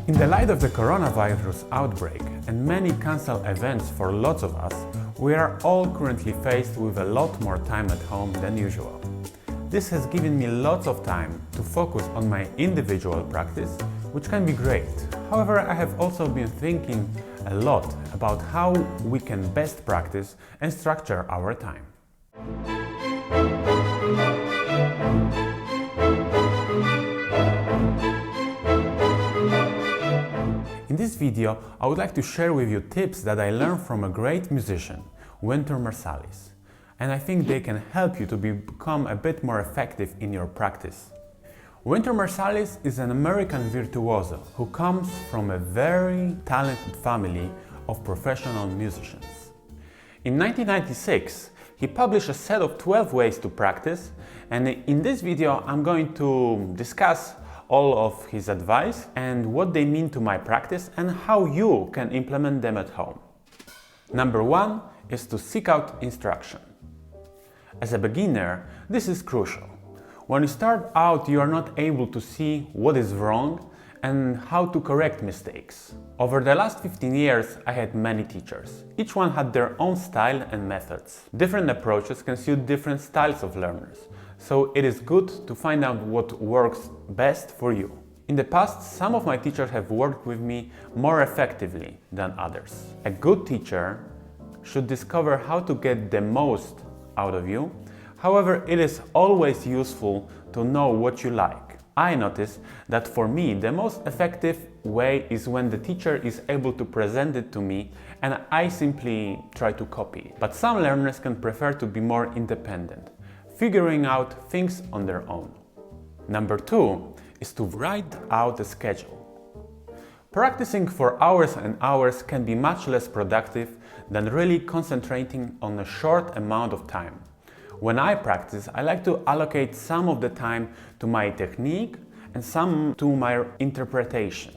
In the light of the coronavirus outbreak and many cancelled events for lots of us, we are all currently faced with a lot more time at home than usual. This has given me lots of time to focus on my individual practice, which can be great. However, I have also been thinking a lot about how we can best practice and structure our time. In this video, I would like to share with you tips that I learned from a great musician, Wynton Marsalis, and I think they can help you to become a bit more effective in your practice. Wynton Marsalis is an American virtuoso who comes from a very talented family of professional musicians. In 1996, he published a set of 12 ways to practice, and in this video I'm going to discuss all of his advice and what they mean to my practice and how you can implement them at home. Number 1 is to seek out instruction. As a beginner, this is crucial. When you start out, you are not able to see what is wrong and how to correct mistakes. Over the last 15 years, I had many teachers. Each one had their own style and methods. Different approaches can suit different styles of learners, so it is good to find out what works best for you. In the past, some of my teachers have worked with me more effectively than others. A good teacher should discover how to get the most out of you. However, it is always useful to know what you like. I notice that for me, the most effective way is when the teacher is able to present it to me and I simply try to copy it. But some learners can prefer to be more independent, figuring out things on their own. Number 2 is to write out a schedule. Practicing for hours and hours can be much less productive than really concentrating on a short amount of time. When I practice, I like to allocate some of the time to my technique and some to my interpretation.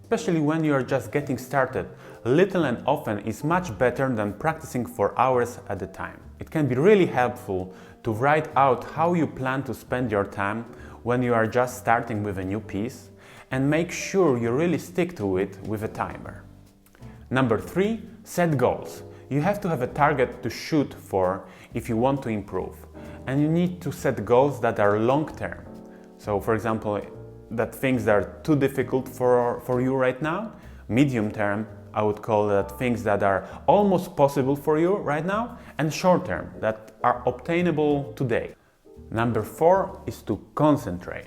Especially when you are just getting started, little and often is much better than practicing for hours at a time. It can be really helpful to write out how you plan to spend your time when you are just starting with a new piece and make sure you really stick to it with a timer. Number 3, set goals. You have to have a target to shoot for if you want to improve, and you need to set goals that are long-term. So for example, that things that are too difficult for you right now. Medium-term, I would call that things that are almost possible for you right now, and short-term, that are obtainable today. Number 4 is to concentrate.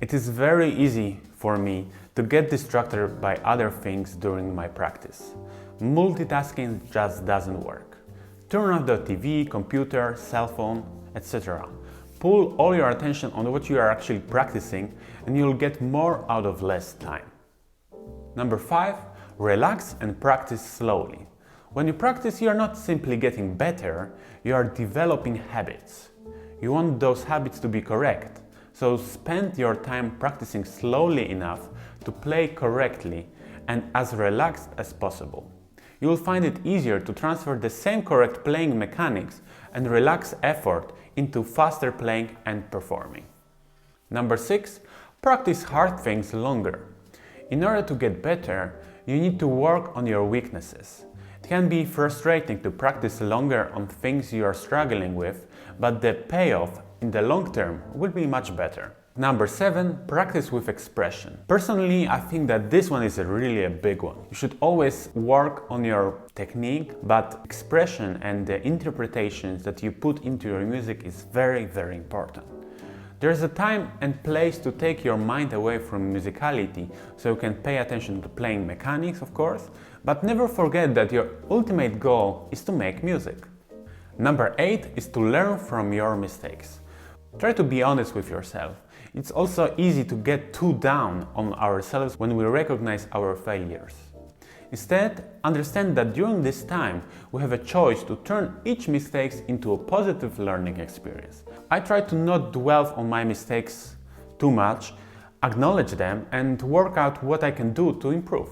It is very easy for me to get distracted by other things during my practice. Multitasking just doesn't work. Turn off the TV, computer, cell phone, etc. Pull all your attention on what you are actually practicing and you'll get more out of less time. Number 5, relax and practice slowly. When you practice, you are not simply getting better, you are developing habits. You want those habits to be correct, so spend your time practicing slowly enough to play correctly and as relaxed as possible. You will find it easier to transfer the same correct playing mechanics and relaxed effort into faster playing and performing. Number 6, practice hard things longer. In order to get better, you need to work on your weaknesses. It can be frustrating to practice longer on things you are struggling with, but the payoff in the long term will be much better. Number 7, practice with expression. Personally, I think that this one is really a big one. You should always work on your technique, but expression and the interpretations that you put into your music is very, very important. There's a time and place to take your mind away from musicality, so you can pay attention to playing mechanics, of course, but never forget that your ultimate goal is to make music. Number 8 is to learn from your mistakes. Try to be honest with yourself. It's also easy to get too down on ourselves when we recognize our failures. Instead, understand that during this time, we have a choice to turn each mistake into a positive learning experience. I try to not dwell on my mistakes too much, acknowledge them, and work out what I can do to improve.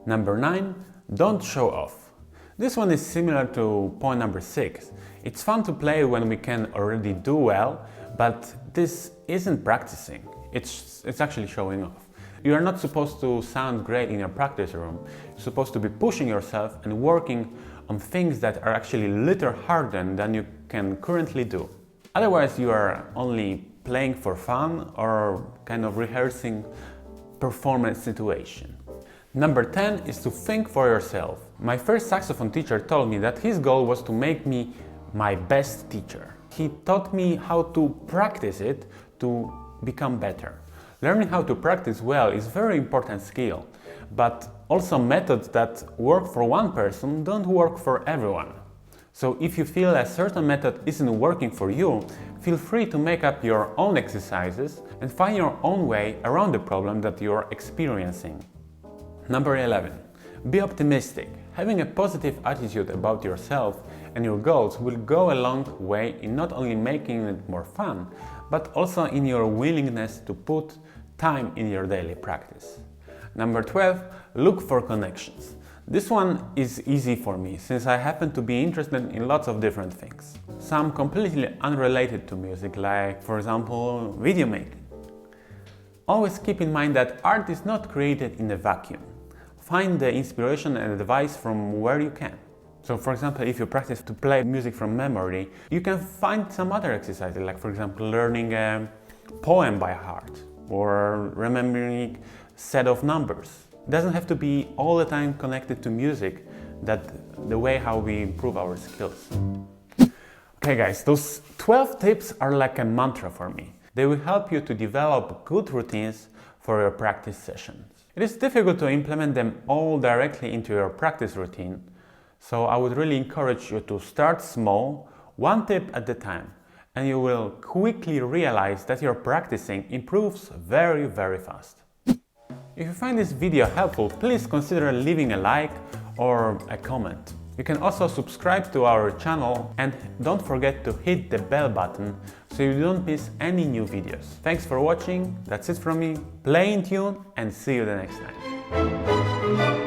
Number 9, don't show off. This one is similar to point number 6. It's fun to play when we can already do well, but this isn't practicing. It's actually showing off. You are not supposed to sound great in your practice room. You're supposed to be pushing yourself and working on things that are actually a little harder than you can currently do. Otherwise, you are only playing for fun or kind of rehearsing performance situation. Number 10 is to think for yourself. My first saxophone teacher told me that his goal was to make me my best teacher. He taught me how to practice it to become better. Learning how to practice well is a very important skill, but also methods that work for one person don't work for everyone. So if you feel a certain method isn't working for you, feel free to make up your own exercises and find your own way around the problem that you're experiencing. Number 11. Be optimistic. Having a positive attitude about yourself and your goals will go a long way in not only making it more fun, but also in your willingness to put time in your daily practice. Number 12. Look for connections. This one is easy for me since I happen to be interested in lots of different things. Some completely unrelated to music, like for example video making. Always keep in mind that art is not created in a vacuum. Find the inspiration and advice from where you can. So for example, if you practice to play music from memory, you can find some other exercises, like for example learning a poem by heart or remembering a set of numbers. It doesn't have to be all the time connected to music, that's the way how we improve our skills. Okay guys, those 12 tips are like a mantra for me. They will help you to develop good routines for your practice sessions. It is difficult to implement them all directly into your practice routine, so I would really encourage you to start small, one tip at a time, and you will quickly realize that your practicing improves very, very fast. If you find this video helpful, please consider leaving a like or a comment. You can also subscribe to our channel and don't forget to hit the bell button so you don't miss any new videos. Thanks for watching, that's it from me, play in tune and see you the next time.